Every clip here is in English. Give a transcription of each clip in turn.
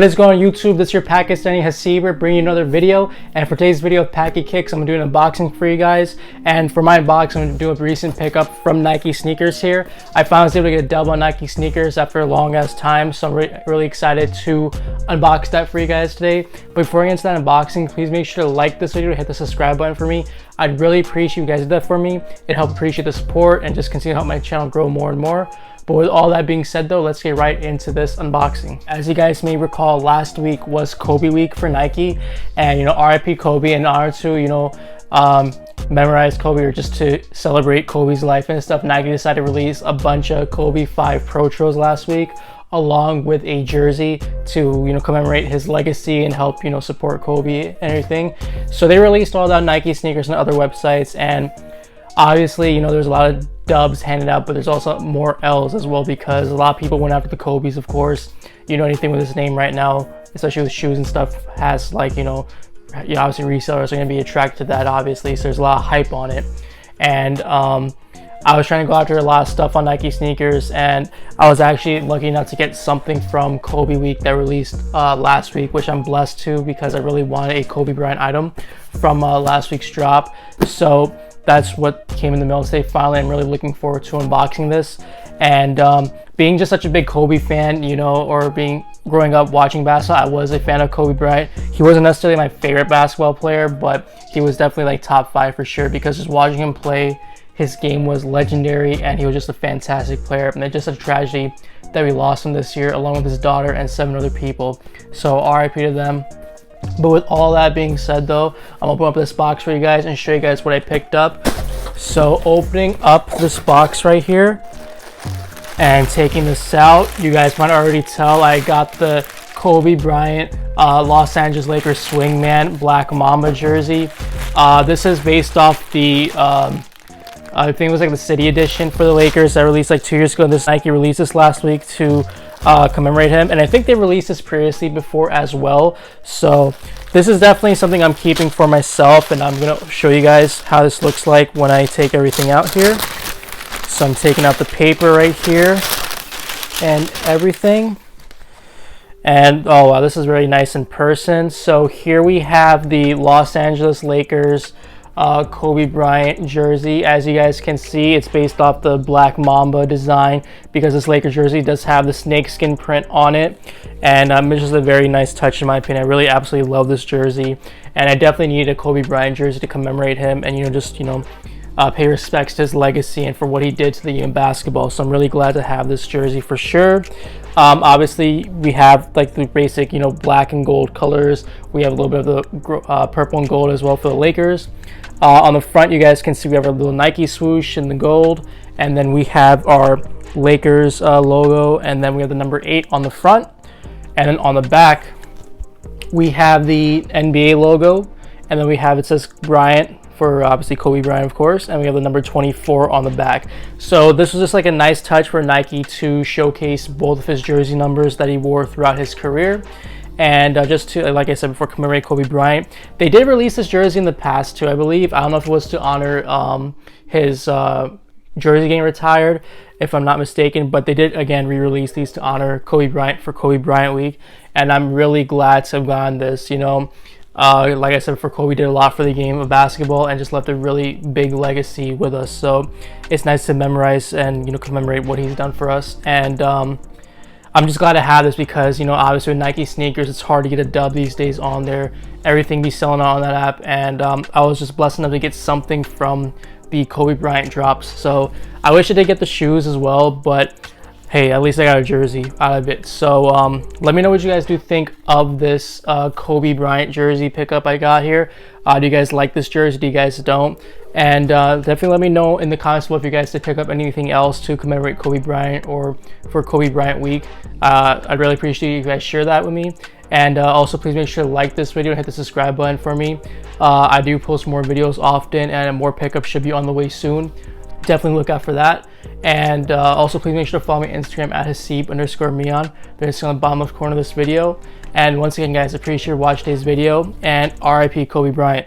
What is going on YouTube? This is your Pakistani Hasib bringing you another video, and for today's video of Packy Kicks, I'm doing an unboxing for you guys. And for my unboxing, I'm going to do a recent pickup from Nike sneakers here. I finally was able to get a dub on Nike sneakers after a long ass time, so I'm really excited to unbox that for you guys today. But before I get into that unboxing, please make sure to like this video, hit the subscribe button for me. I'd really appreciate you guys did that for me. It helped appreciate the support and just continue to help my channel grow more and more. But with all that being said though, let's get right into this unboxing. As you guys may recall, last week was Kobe week for Nike, and RIP Kobe, in honor to memorize Kobe, or just to celebrate Kobe's life and stuff, Nike decided to release a bunch of Kobe 5 Protros last week, along with a jersey to commemorate his legacy and help support Kobe and everything. So they released all that Nike sneakers and other websites, and obviously there's a lot of dubs handed out, but there's also more L's as well, because a lot of people went after the Kobe's, of course. Anything with his name right now, especially with shoes and stuff, has obviously resellers are going to be attracted to that, obviously, so there's a lot of hype on it. And I was trying to go after a lot of stuff on Nike sneakers, and I was actually lucky enough to get something from Kobe week that released last week, which I'm blessed to, because I really wanted a Kobe Bryant item from last week's drop. So that's what came in the mail today. Finally, I'm really looking forward to unboxing this. And being just such a big Kobe fan, or growing up watching basketball, I was a fan of Kobe Bryant. He wasn't necessarily my favorite basketball player, but he was definitely like top 5 for sure, because just watching him play, his game was legendary, and he was just a fantastic player. And it's just a tragedy that we lost him this year, along with his daughter and 7 other people. So RIP to them. But with all that being said though, I'm gonna open up this box for you guys and show you guys what I picked up. So opening up this box right here and taking this out, you guys might already tell I got the Kobe Bryant Los Angeles Lakers Swingman Black Mamba jersey. This is based off the I think it was like the City Edition for the Lakers that released like 2 years ago. This Nike released this last week to commemorate him, and I think they released this previously before as well. So this is definitely something I'm keeping for myself, and I'm gonna show you guys how this looks like when I take everything out here. So I'm taking out the paper right here and everything, and oh wow, this is really nice in person. So here we have the Los Angeles Lakers Kobe Bryant jersey. As you guys can see, it's based off the Black Mamba design, because this Lakers jersey does have the snakeskin print on it, and it's just a very nice touch in my opinion. I really absolutely love this jersey, and I definitely needed a Kobe Bryant jersey to commemorate him and just pay respects to his legacy and for what he did to the game of basketball. So I'm really glad to have this jersey for sure. Obviously we have like the basic black and gold colors. We have a little bit of the purple and gold as well for the Lakers. On the front, you guys can see we have our little Nike swoosh in the gold, and then we have our Lakers logo, and then we have the number 8 on the front, and then on the back we have the NBA logo, and then we have, it says Bryant for obviously Kobe Bryant, of course, and we have the number 24 on the back. So this was just like a nice touch for Nike to showcase both of his jersey numbers that he wore throughout his career. And just to, like I said before, commemorate Kobe Bryant. They did release this jersey in the past too, I believe. I don't know if it was to honor his jersey getting retired, if I'm not mistaken, but they did again re-release these to honor Kobe Bryant for Kobe Bryant week. And I'm really glad to have gotten this. Like I said before, Kobe did a lot for the game of basketball and just left a really big legacy with us. So it's nice to memorize and commemorate what he's done for us. And I'm just glad to have this, because obviously with Nike sneakers, it's hard to get a dub these days on there. Everything be selling out on that app, and I was just blessed enough to get something from the Kobe Bryant drops. So I wish I did get the shoes as well, but hey, at least I got a jersey out of it. So let me know what you guys do think of this Kobe Bryant jersey pickup I got here. Do you guys like this jersey? Do you guys don't? And definitely let me know in the comments below if you guys did pick up anything else to commemorate Kobe Bryant or for Kobe Bryant week. I'd really appreciate you guys share that with me. And also please make sure to like this video and hit the subscribe button for me. I do post more videos often, and more pickups should be on the way soon. Definitely look out for that. And also please make sure to follow me on Instagram at Hasib_Mian. There's on the bottom left corner of this video. And once again guys, appreciate you watching today's video, and RIP Kobe Bryant.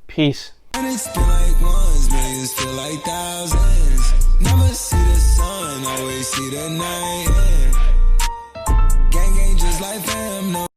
Peace. Feel like ones, millions feel like thousands. Never see the sun, always see the night.